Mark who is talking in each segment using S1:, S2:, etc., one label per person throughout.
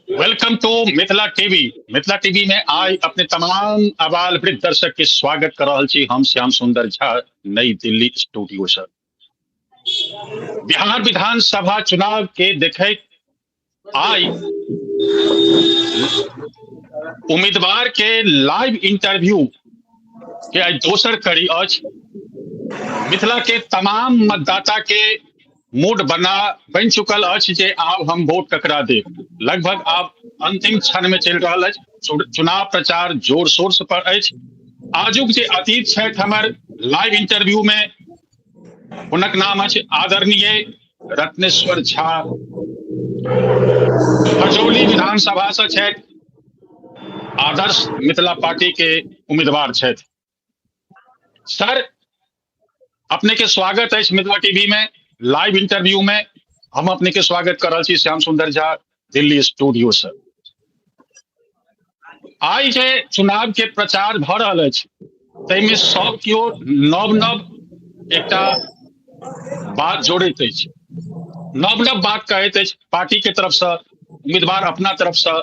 S1: Welcome to Mithila TV. Mithila TV में आज अपने तमाम आवाल वृद्ध दर्शक के स्वागत कर रहल छी हम श्याम सुंदर झा, नई दिल्ली स्टूडियो से। बिहार विधानसभा चुनाव के देखे आई उम्मीदवार के लाइव इंटरव्यू के आज दोसर कड़ी आज मिथिला के तमाम मतदाता के मूड बन चुकल अछि जे आब हम वोट ककरा देब। लगभग आब अंतिम क्षण में चल रहा है। चुनाव प्रचार जोर शोर से पर अछि। आजुक जे अतीत छथि हमर लाइव इंटरव्यू में, हुनक नाम अछि आदरणीय रत्नेश्वर झा, हजौली विधानसभा से छथि, आदर्श मिथिला पार्टी के उम्मीदवार छथि। सर, अपने के स्वागत है मिथिला टीवी में लाइव इंटरव्यू में। हम अपने के स्वागत कर रहे छी श्याम सुंदर झा, दिल्ली स्टूडियो से। आई जे चुनाव के प्रचार भ रहल अछि तैमे सब कियो नव नव एकटा बात जोड़ैत अछि, नव नव बात कहैत अछि पार्टी के तरफ से, उम्मीदवार अपना तरफ से।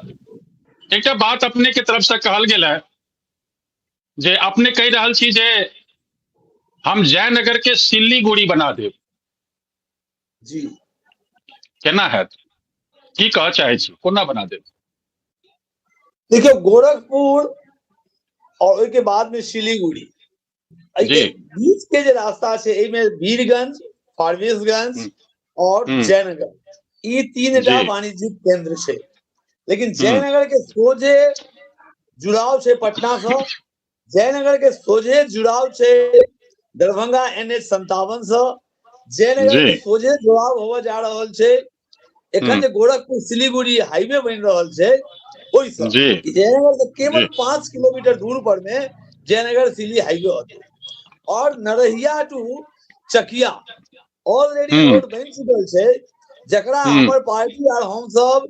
S1: एकटा बात अपने के तरफ से कहल गेल है जे अपने कहि रहल छी जे हम जयनगर के सिल्लीगुड़ी बना देब।
S2: जी
S1: केना है, की कह चाहे छी, कोना बना देब?
S2: देखियो, गोरखपुर और के बाद में सिलीगुड़ी बीच के जो रास्ता है एमे वीरगंज, फारबिसगंज और जयनगर, ये तीनटा वाणिज्यिक केंद्र है। लेकिन जयनगर के सोझे जुड़ाव है पटना से, जयनगर के सोझे जुड़ाव है दरभंगा NH57 से, जयनगर के सोझे जुड़ाव होवे जा रहा है एखन जे गोरखपुर सिलीगुड़ी हाईवे बन रहा है ओहि से। जयनगर से केवल 5 किलोमीटर दूर पर में जयनगर सिली हाईवे होते और Narhiya to Chakiya already road बन चुकल है, जकरा हमर पार्टी और हम सब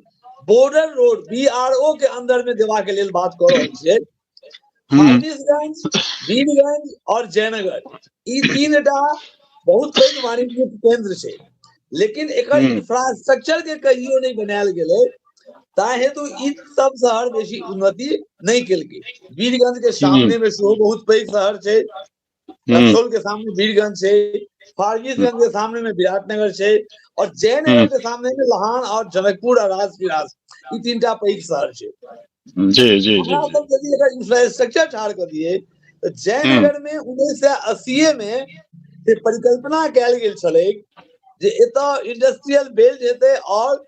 S2: बॉर्डर रोड BRO के अंदर में देवा के लिए बात कर रहे छे। फारबिसगंज, वीरगंज और जयनगर, ई तीनटा बहुत पैघ वाणिज्यिक केंद्र है, लेकिन एकर इंफ्रास्ट्रक्चर के कहियो नहीं बनायल गेले, ताहे तो ई सब शहर बेसी उन्नति नहीं केलके। वीरगंज के सामने में सेहो बहुत पैघ शहर है, रक्सौल के सामने वीरगंज है, फारबिसगंज के सामने में विराटनगर है और जयनगर के सामने में लहान और जनकपुर और राजगिरास, ई तीनटा पैघ शहर है।
S1: जी जी जी
S2: यदि एकर इंफ्रास्ट्रक्चर ठाड़ कर दिए तो जयनगर में 1980 में परिकल्पना कैल गेल छलै जे एतऽ इंडस्ट्रियल बेल्ट हेतै और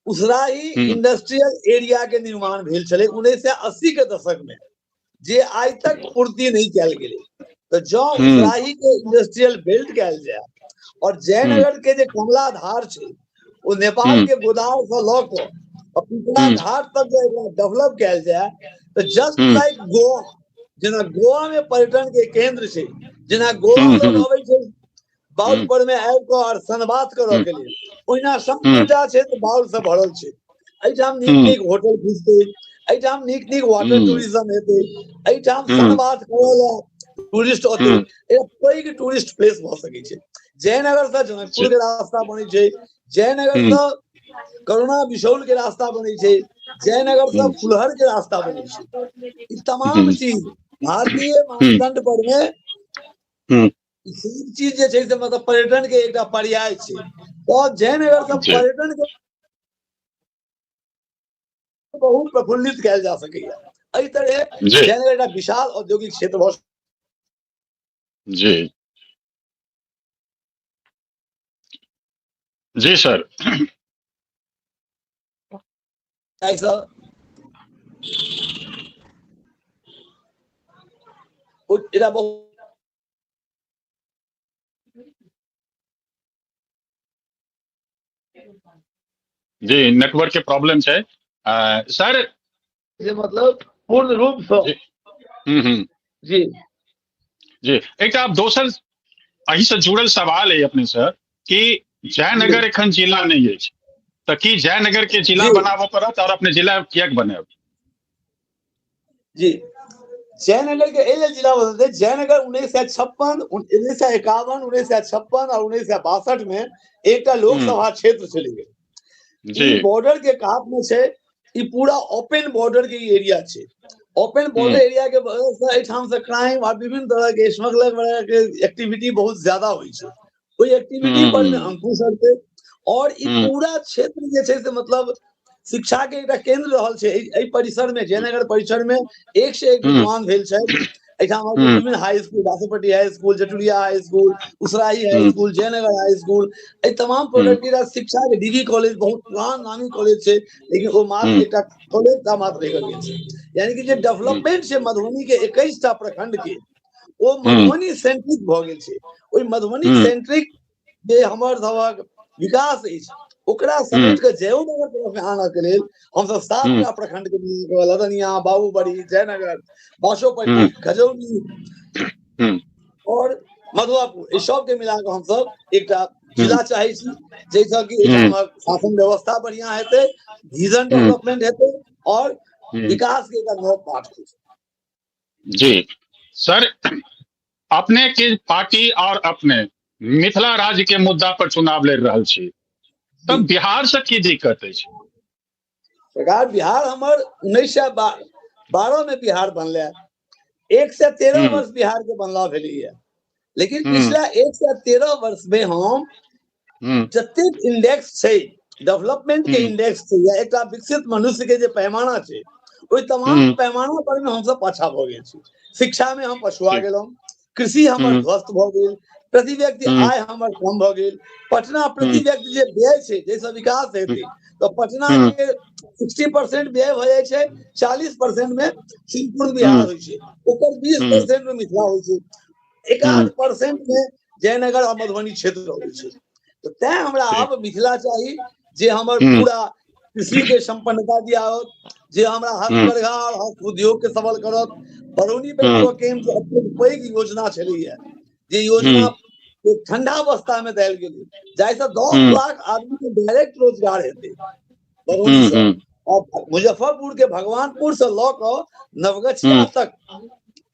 S2: उसराही इंडस्ट्रियल एरिया के निर्माण भेल छलै 1980 के दशक में, जे आज तक पूर्ति नहीं कैल गेलै। तो जो उसराही के इंडस्ट्रियल बेल्ट कैल जाए और जयनगर के जे कमला धार छै वो नेपाल के गोदावरी से लऽ कऽ और पिपरा घाट तक डेवलप कैल जाए तो जस्ट लाइक गोवा, जेना गोवा में पर्यटन के केंद्र छै, जेना गोवा लोग अबै छै बाउल पर में आबि कऽ और सनबात करऽ के लेल, ओहिना समुद्रटा छै तो बाउल से भरल छै। एहिठाम नीक नीक होटल खुजतै, एहिठाम नीक नीक वाटर टूरिज्म हेतै, एहिठाम सनबात करऽ ला टूरिस्ट औतै, पैघ टूरिस्ट प्लेस भऽ सकै छै। जयनगर से जनकपुर के रास्ता बनै छै, जयनगर से करुणा बिशौल के रास्ता बनै छै, जयनगर से फुलहर के रास्ता बनै छै। ई तमाम चीज भारतीय मानदंड पर में सब चीज जे छै से मतलब पर्यटन के एकटा पर्याय छै। और जयनगर से पर्यटन के बहुत प्रफुल्लित कैल जा सकैया। एहि तरह जयनगर एकटा विशाल औद्योगिक क्षेत्र भऽ
S1: जी जी सर। जी नेटवर्क के प्रॉब्लम है सर,
S2: मतलब पूर्ण रूप से जी
S1: जी। एक आप दोसर अही से जुड़ल सवाल है अपने सर कि जयनगर एखन जिला नहीं है, तो की जयनगर के जिला बनाबऽ पड़त और अपने जिला किएक बनाएब?
S2: जी, जयनगर के एल जिला बनते। जयनगर 1956, 1951, 1956 और 1962 में एक लोकसभा क्षेत्र चले गए।
S1: जी
S2: बॉर्डर के कात में छे, ई पूरा ओपन बॉर्डर के एरिया छे। ओपन बॉर्डर एरिया के वजह से एठाम से क्राइम और विभिन्न तरह के स्मगलर वगैरह के एक्टिविटी बहुत ज्यादा होई छे। ओई एक्टिविटी पर में अंकुश हटते और ई पूरा क्षेत्र जे छे से मतलब शिक्षा के एक केंद्र रहल छे। एई परिसर में जयनगर परिसर में एक से एक विद्वान भेल छे। एठाम विभिन्न high school, Basupatti high school, Jaturia high school, Usrahi high school, Jaynagar high school, ए तमाम प्रोडक्ट के शिक्षा के डिग्री कॉलेज बहुत पुरान नामी कॉलेज छे, लेकिन वो मात्र एक कॉलेज का मात्र रह गेल छे। यानी कि जे डेवलपमेंट छे मधुबनी के 21टा प्रखंड के, वो मधुबनी सेंट्रिक भ गेल छे। ओई मधुबनी सेंट्रिक जे हमर सबक विकास अछि, ओकरा समेट के जयनगर तरफ में आना के लेल हम सब 7टा प्रखंड के लदनिया, बाबूबड़ी, जयनगर, बासोपट्टी, खजौली और मधुआपुर ई सब के मिला के हम सब एकटा जिला चाहे छी, जैसा कि शासन व्यवस्था बढ़िया हेते, विजन डेवलपमेंट हेते और विकास के एक नव पाठ खुलते।
S1: जी सर, अपने की पार्टी और अपने मिथिला राज्य के मुद्दा पर चुनाव लड़ रहल छी, तब बिहार से की दिक्कत है?
S2: सरकार बिहार हमर 1912 में बिहार बनले, 1 से 13 वर्ष बिहार के बनला भेली है, लेकिन पिछला 1 से 13 वर्ष में हम जतेक इंडेक्स छे, डेवलपमेंट के इंडेक्स छे या एक विकसित मनुष्य के जे पैमाना छे, ओई तमाम पैमाना पर में हम सब पाछा भ गेल छी। शिक्षा में हम पछुआ गेलौं, कृषि हमर ध्वस्त भ गेल, प्रति व्यक्ति आय हमर कम भ गेल। पटना प्रति व्यक्ति जे व्यय छे, जैसे विकास हेते तो पटना के 60% व्यय भ जाय छे, 40% में संपूर्ण बिहार होय छे, ओकर 20% में मिथिला होय छे, 1% में जयनगर और मधुबनी क्षेत्र होय छे। तो तै हमरा अब मिथिला चाहिए जे हमर पूरा कृषि के संपन्नता दियाओ, जे हमरा हस्तकरघा और हस्त उद्योग के सबल करत। बरौनी पेट्रोकेम के अत्यंत पैघ योजना छली है, जे योजना ठंडा अवस्था में देल गेल, जैसे 10 लाख आदमी के डायरेक्ट रोजगार हेते बरौनी से। और मुजफ्फरपुर के भगवानपुर से लौक नवगछिया तक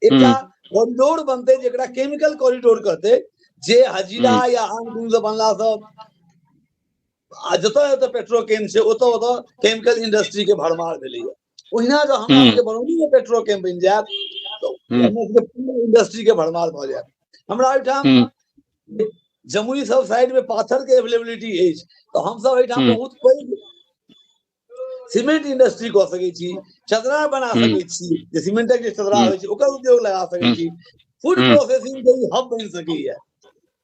S2: एकटा कॉरिडोर बनते, जेकरा केमिकल कॉरिडोर कहते, जे हजीरा या आन से बनला सब जतऽ पेट्रोकेम छे, ओतऽ केमिकल इंडस्ट्री के भरमार भेलै है। ओहिना जो हमरा के बरौनी में पेट्रोकेम बन जायत तो इंडस्ट्री के भरमार भ जायत। हमरा एठाम जमुई सब साइड में पाथर के अवेलेबिलिटी है, तो हम सब एठाम बहुत पैघ सीमेंट इंडस्ट्री कह सकै छी, चदरा बना सकै छी, जे सीमेंटक जे चदरा होइ छै ओकर उद्योग लगा सकै छी, फूड प्रोसेसिंग के हब बन सकैया।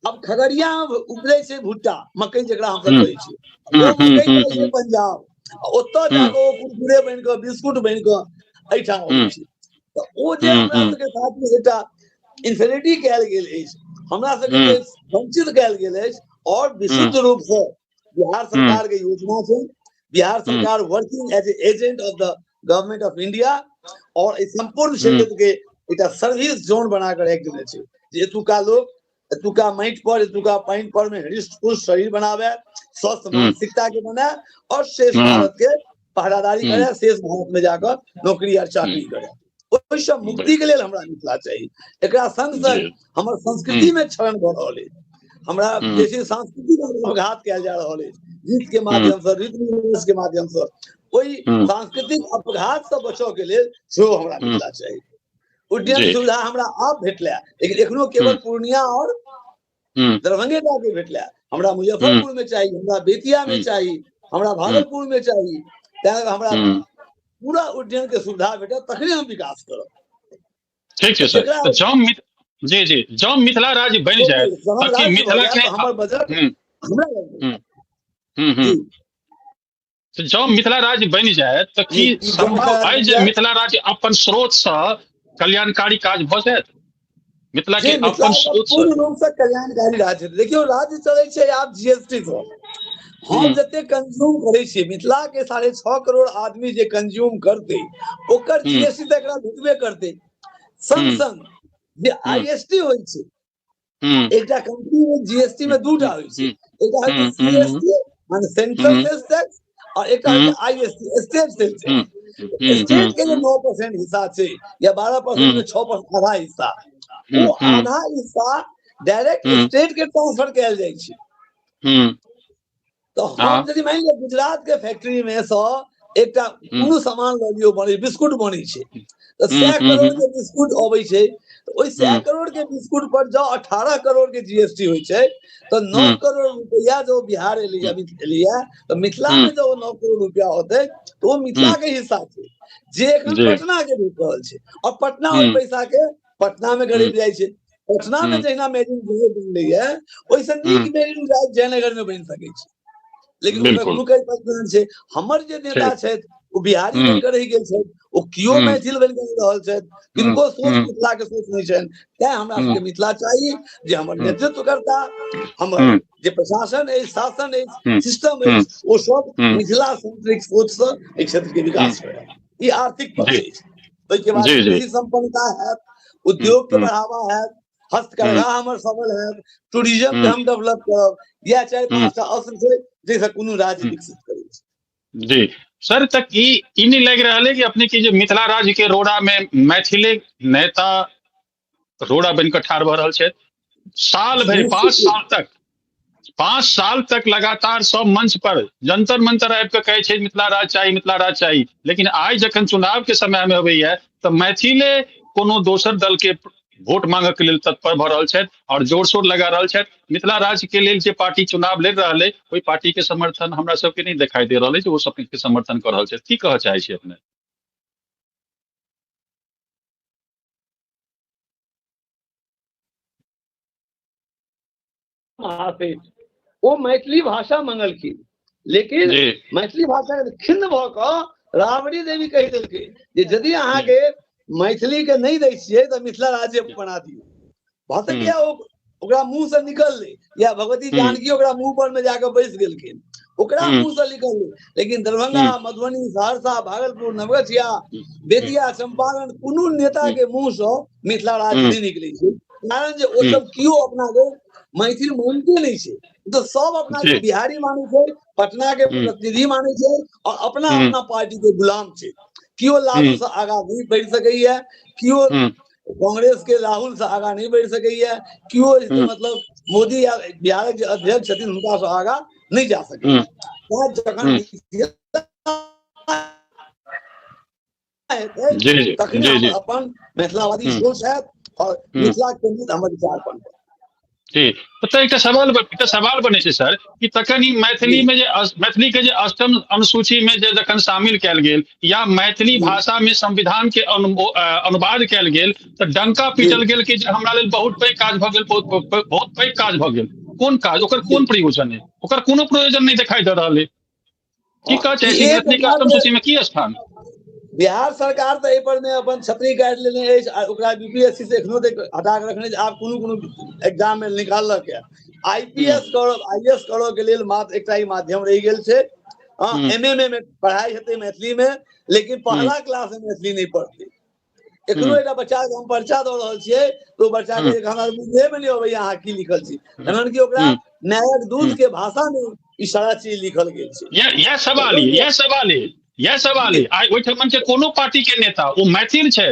S2: अब खगड़िया उपजे छै भुट्टा, मकई जेकरा हम सब कहै छी, वो मकई जाइ छै पंजाब, ओतऽ जाके ओ कुरकुरे बन के, बिस्कुट बन के एठाम अबै छै। तो ओ जे हमरा सबके साथ में एकटा इन्फिनिटी कयल गेल अछि, हमरा सबके जे वंचित कयल गेल अछि, और विशुद्ध रूप से बिहार सरकार के योजना छै। बिहार सरकार working as a agent of the government of India, और इस संपूर्ण क्षेत्र के एक सर्विस जोन बनाकर राखि देने छै, जे एतुका लोग एतुका माटि पर, एतुका पानि पर में हृष्ट पुष्ट शरीर बनावे, स्वस्थ मानसिकता के बनाए, और शेष भारत के पहरादारी करे, शेष भारत में जाकर नौकरी और चाकरी करे। ओहि सब मुक्ति के लिए हमरा मिथिला चाहिए। एकरा संग संग हमर संस्कृति में क्षरण भ रहल है, हमरा जैसे सांस्कृतिक अपघात कयल जा रहल है, गीत के माध्यम से, रीति रिवाज के माध्यम से। ओहि सांस्कृतिक अपघात से बचाव के लिए सेहो हमरा मिथिला चाहिए। उड्डयन सुविधा हमरा आप भेटले, लेकिन एखनो केवल पूर्णिया और दरभंगे टा के भेटले। हमरा मुजफ्फरपुर में चाहिए, हमरा बेतिया में चाहिए, हमरा भागलपुर में चाहिए। तैं हमरा पूरा उड्डयन के सुविधा भेटे, तखने हम विकास करब।
S1: ठीक है सर, तो जब मिथिला राज्य बन जाए, ताकि मिथिला के
S2: हमर बजट
S1: तो जब मिथिला राज्य बन जाए, तो की संभव है जे मिथिला राज्य अपन स्रोत से कल्याणकारी काज भ जाए? मिथिला के अपन स्रोत से
S2: पूर्ण रूप से कल्याणकारी राज्य। देखियो, राज्य चले छै आप जीएसटी से, हम जते कंज्यूम करे छी, मिथिला के 6.5 करोड़ आदमी जे कंज्यूम करते, ओकर जीएसटी तक भेटबे करते। संग संग जे आईएसटी होय छै, एकटा कंपनी में जीएसटी में दूटा होय छै, एकटा होय छै सीएसटी माने सेंट्रल सेल्स टैक्स, और एकटा होय छै IST state sales tax. State के 9% हिस्सा छै, या 12% में 6% आधा हिस्सा, वो आधा हिस्सा डायरेक्ट स्टेट के ट्रांसफर कयल जाय छै। तो हम यदि मान लिया गुजरात के फैक्ट्री में से एक कोनो सामान ल लियो बने बिस्कुट बनी छे तो 100 करोड़ के बिस्कुट अबै छे तो ओई 100 करोड़ के बिस्कुट पर जो 18 करोड़ के जीएसटी होय छे तो 9 करोड़ रुपया जो बिहार एलिया तो मिथिला में जो 9 करोड़ रुपया होते तो वो मिथिला के हिस्सा छे जे एखन पटना के भेट रहल छे और पटना ओई पैसा के पटना में गरीब जाय छे पटना में जहिना मेरिन बनले है ओइसे नीक मेरिन जयनगर में बन सके छे लेकिन छै हमर जे नेता छै ओ बिहारी बन के रहि गेल छै ओ कियो मैथिल बन के रहल छै किनको सोच मिथिला के सोच नहीं छै तै हमरा सबके मिथिला चाहिए जे हमर नेतृत्व करता हमर जे प्रशासन है शासन है सिस्टम है ओ सब मिथिला सेंट्रिक सोच से एक क्षेत्र के विकास करे ई आर्थिक पक्ष है ओइ के बाद कृषि संपन्नता है उद्योग के बढ़ावा है हस्तकला हमर सबल है टूरिज्म के हम डेवलप करब या 4-5 टा अवसर छै जैसे कोनो राज्य विकसित करे
S1: जी सर तक ई नहीं लग रहा है कि अपने की जो मिथिला राज्य के रोड़ा में मैथिली नेता रोड़ा बनकर ठाड़ भ रहल छै साल भर 5 साल तक लगातार सब मंच पर जंतर मंतर आबि के कहे छै मिथिला राज चाहिए लेकिन आइ जखन चुनाव के समय में अबै है तो मैथिले कोनो दोसर दल के वोट मांगे के लिए तत्पर भ रहल छथि और जोर शोर लगा रहल छथि मिथिला राज्य के लेल जे पार्टी चुनाव लड़ रहल है ओई पार्टी के समर्थन हमरा सबके नहीं दिखाई दे रहल है जो सब के समर्थन कर रहल छथि की कह चाहे छी अपने
S2: वो मैथिली भाषा मंगलखिन लेकिन मैथिली भाषा खिन्न भ क राबड़ी देवी कहि देलकै जे यदि अहाँ के मैथिली के नहीं दै छियै तो मिथिला राज्य बना दियो भ सकै ओकरा मुंह से निकल ले या भगवती जानकी ओकरा मुंह पर में जाके बैस गेलखिन ओकरा मुंह से निकल ले लेकिन दरभंगा मधुबनी सहरसा भागलपुर नवगछिया बेतिया चंपारण कोनो नेता के मुंह से मिथिला राज्य नहीं निकले छै कारण जे ओ सब कियो अपना के मैथिल मानते नहीं छै तो सब अपना के बिहारी माने छै पटना के प्रतिनिधि माने छै और अपना अपना पार्टी के गुलाम छै कियो लालू से आगा नहीं बढ़ सकैया कियो कांग्रेस के राहुल से आगा नहीं बढ़ सकैया कियो मतलब मोदी या बिहार के अध्यक्ष छथिन हुनका से आगा नहीं जा सकैया जखन तखन अपन मिथिलावादी सोच है और मिथिला केंद्रित हमर विचारपन
S1: जी तो एक सवाल बने छै सर कि तखन मैथिली में मैथिली के अष्टम अनुसूची में जखन शामिल कैल गेल या मैथिली भाषा में संविधान के अनुवाद कैल गेल तो डंका पीटल गेल कि हमरा लेल बहुत पैघ काज भ गेल बहुत पैघ काज भ गेल कोन काज ओकर कोन प्रयोजन है ओकर कोनो प्रयोजन नहीं दिखाई दे रहल है की कह छै मैथिली के अष्टम सूची में की स्थान
S2: बिहार सरकार तो पर में अपन छतरी काटि लेने है बीपीएससी से एखनो हटा के रखने आप कोनो एग्जाम में निकाललक है आईपीएस करो आईएएस करो के लिए मात्र एकटा ही माध्यम रह गेल छै एमएमए में पढ़ाई हेतै मैथिली में लेकिन पहला क्लास में मैथिली नहीं पढ़ते एखनो एकटा बच्चा के हम पर्चा द रहल छियै तो बच्चा के हमरा बुझे में नहीं अबै अहाँ की लिखल छी तखन कि ओकरा न्यायिक दूत के भाषा में ई सारा चीज लिखल गेल छै
S1: यह सवाल है आई ओठमन के कोनो पार्टी के नेता वो मैथिल छै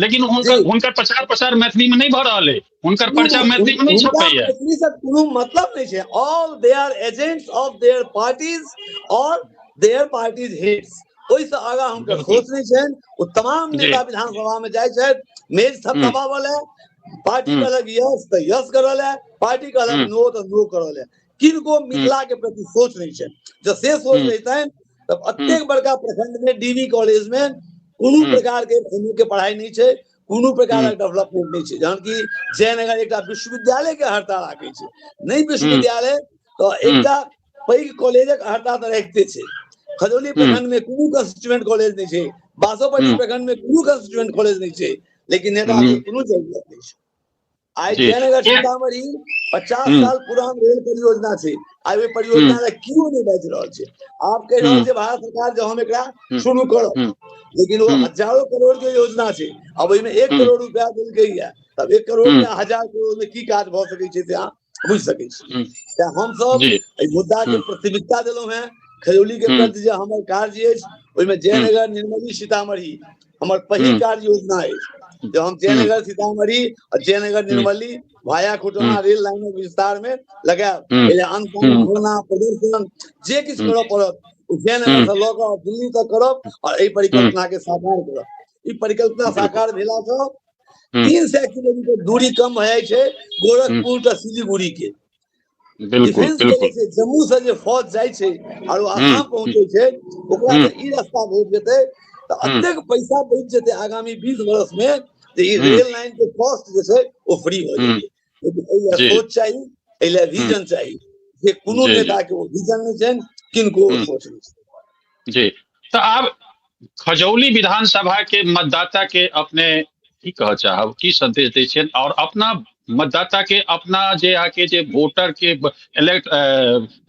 S1: लेकिन हुनकर प्रचार मैथिली में नहीं भ रहल है हुनकर पर्चा मैथिली में नहीं छपैया
S2: मैथिली से कोनो मतलब नहीं छै all they are agents of their parties और देयर पार्टीज हेड्स ओइ से आगा हुनकर सोच नहीं छै वो तमाम नेता विधानसभा में जाय छै मेज थपथपावल है पार्टी कहलक यस तो यस करल है पार्टी कहलक नो तो नो करल है किनको मिथिला के प्रति सोच नहीं छै जो से सोच रहितैन तब अत्यंत बड़का प्रखंड में डीवी कॉलेज में कोनो प्रकार के के पढ़ाई नहीं छै कोनो प्रकार के डेवलपमेंट नहीं छै जहन कि जयनगर एकटा विश्वविद्यालय के हड़ताल राखै छै नहीं विश्वविद्यालय तो एकटा पैघ कॉलेजक हड़ताल तो रखते छै खजौली प्रखंड में कोनो कंस्टिट्यूएंट कॉलेज नहीं छै बासोपट्टी प्रखंड में कोनो कंस्टिट्यूएंट कॉलेज नहीं छै लेकिन नेता के कोनो जरूरत नहीं छै आई जयनगर सीतामढ़ी 50 साल पुरान रेल परियोजना छै आई परियोजना ला क्यों नहीं बाज रहल छै आप कह रहल छै भारत सरकार जो हम एकरा शुरू करब लेकिन वो हजारों करोड़ के योजना छै अब एमे 1 करोड़ रुपया देल गई है तब 1 करोड़ में 1000 करोड़ में की काज भ सकै छै से अहाँ बुझ सकै छी त हम सब एहि मुद्दा के प्राथमिकता देलौ हैं खजौली के प्रति जे हमर कार्य अछि ओइ में जयनगर निर्मली सीतामढ़ी हमार पहिल कार्य योजना है जो हम जयनगर सीतामढ़ी और जयनगर निर्मली भाया खुटना रेल लाइन के विस्तार में लगा प्रदर्शन जे किछु करऽ पड़त जयनगर से लऽ कऽ दिल्ली तक करब और एहि परिकल्पना के साकार करब। ई परिकल्पना साकार भेला सँ 300 किलोमीटर दूरी कम भऽ जाइ छै गोरखपुर से सिलीगुड़ी के। डिफेंस के जे जम्मू से जे फौज जाइ छै और आसाम पहुंचे छै ओकरा से ई रास्ता भेट जेतै तो अतेक पैसा बच जेतै आगामी 20 वर्ष में जे ई रेल लाइन के कॉस्ट जे छै वो फ्री हो जेतै। लेकिन एहि सोच चाहिए, एहि विजन चाहिए जे कोनो नेता के वो विजन नहीं छै, किनको सोच नहीं छै।
S1: जी तो आप खजौली विधानसभा के मतदाता के अपने की कह चाहब, की संदेश दै छियनि और अपना मतदाता के अपना जे आके जे वोटर के इलेक्ट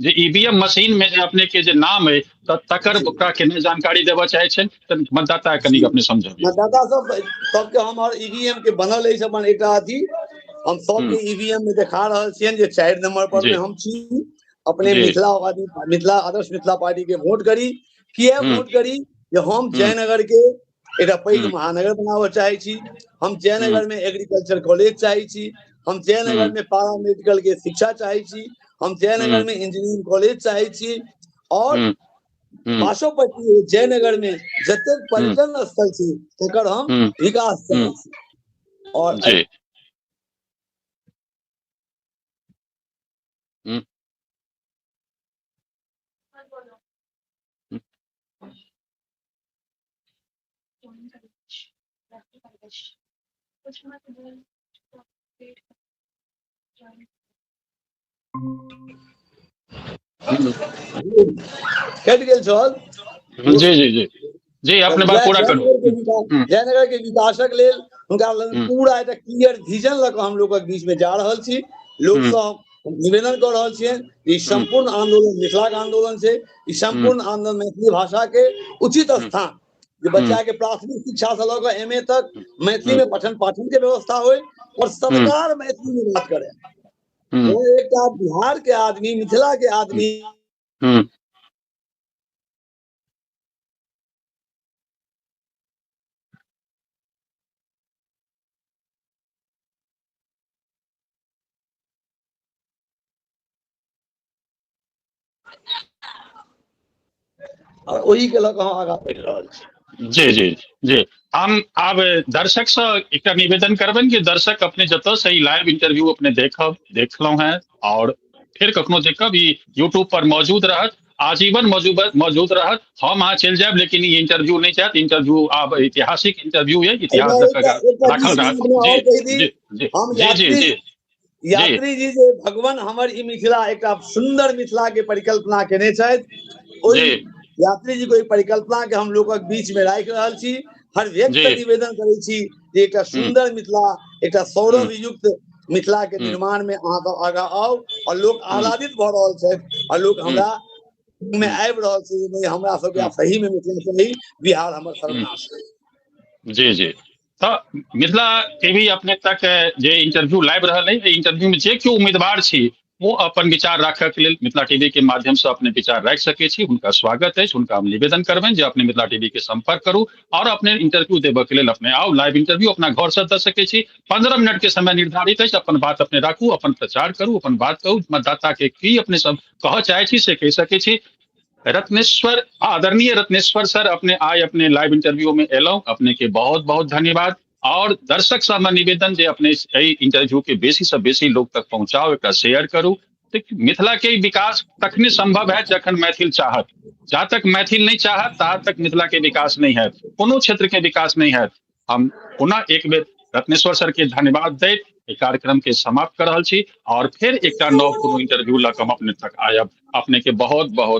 S1: जे ईवीएम मशीन में जे अपने के जे नाम है तकर ओकरा केना जानकारी देबऽ चाहे छनि त मतदाता कनिक अपने समझब।
S2: मतदाता सब के हम ईवीएम के बनल है अपन एकटा अथी हम सब के ईवीएम में देखा रहल छियनि जे 4 नंबर पर में हम छी। अपने मिथिला आदर्श मिथिला पार्टी के वोट करी। किया वोट करी जे हम जयनगर के एक पैघ महानगर बनाबऽ चाहे छी। हम जयनगर में एग्रीकल्चर कॉलेज चाहे छी। हम जयनगर में पारा मेडिकल के शिक्षा चाहे छी। हम जयनगर में इंजीनियरिंग कॉलेज चाहे छी और पाशोपट्टी जयनगर में जतेक पर्यटन स्थल छी तकर हम विकास चाहे छी। और कट गेल छल।
S1: जी जी जी जी अपने बात पूरा करू।
S2: जयनगर के विकासक लेल हुनका पूरा एक क्लियर विजन लग हम लोग के बीच में जा रहल छी। लोग सब निवेदन कर रहल छियै ई संपूर्ण आंदोलन मिथिला के आंदोलन छै। ई संपूर्ण आंदोलन मैथिली भाषा के उचित स्थान जे बच्चा के प्राथमिक शिक्षा से लऽ कऽ एमए तक मैथिली में पठन पाठन के व्यवस्था होय और सरकार मैथिली में बात करे। एक बिहार के आदमी मिथिला के आदमी और वही के लग हम आगा बढ़ रहल छी।
S1: जी जी जी हम आब दर्शक से एक निवेदन करबनि कि दर्शक अपने जतऽ से ही लाइव इंटरव्यू अपने देखलहुं हैं और फिर कखनो देखब ई यूट्यूब पर मौजूद रहत, आजीवन मौजूद रहत। हम अहाँ चलि जायब लेकिन ई इंटरव्यू नहीं चाहत। इंटरव्यू आब ऐतिहासिक इंटरव्यू है, इतिहास राखल रहत।
S2: यात्री जी जे भगवान हमर ई मिथिला एक सुंदर मिथिला के परिकल्पना केने छथि ओहि यात्री जी को परिकल्पना के हम लोग बीच में राखि रहल छी। हर व्यक्ति निवेदन करे छी जे एक सुंदर मिथिला एक सौरभ युक्त मिथिला के निर्माण में अहाँ सब आगा आओ और लोग आह्लादित भ रहल छथि और लोग हमरा में आबि रहल छै नहीं हमरा सब के सही में मिथिला से नहीं बिहार हमर सर्वनाश है।
S1: जी जी तो मिथिला टीवी अपने तक जे इंटरव्यू लाइव रहल है इंटरव्यू में जे केओ उम्मीदवार छी वो अपन विचार राखऽ के लेल मिथिला टीवी के माध्यम से अपने विचार राखि सकै छी। हुनका स्वागत है, हुनका हम निवेदन करबनि जे अपने मिथिला टीवी के संपर्क करू और अपने इंटरव्यू देबऽ के लेल अपने आओ। लाइव इंटरव्यू अपना घर से दऽ सकै छी। 15 मिनट के समय निर्धारित है, अपन बात अपने राखू, अपन प्रचार करू, अपन बात कहू, मतदाता के की अपने सब कहऽ चाहे छी से कहि सकै छी। रत्नेश्वर आदरणीय रत्नेश्वर सर अपने आए अपने लाइव इंटरव्यू में एलौ, अपने के बहुत बहुत धन्यवाद। और दर्शक से हमर निवेदन जे अपने इंटरव्यू के बेसी से बेसी लोग तक पहुंचाओ, एक शेयर करू। मिथिला के विकास तखने संभव है जखन मैथिल चाहत। जहाँ तक मैथिल नहीं चाहत तहाँ तक मिथिला के विकास नहीं है, कोनो क्षेत्र के विकास नहीं है। हम पुनः एक बेर रत्नेश्वर सर के धन्यवाद दैत कार्यक्रम के समाप्त कर रहल छी और फिर एक नव कोनो इंटरव्यू लग हम अपने तक आयब। अपने के बहुत बहुत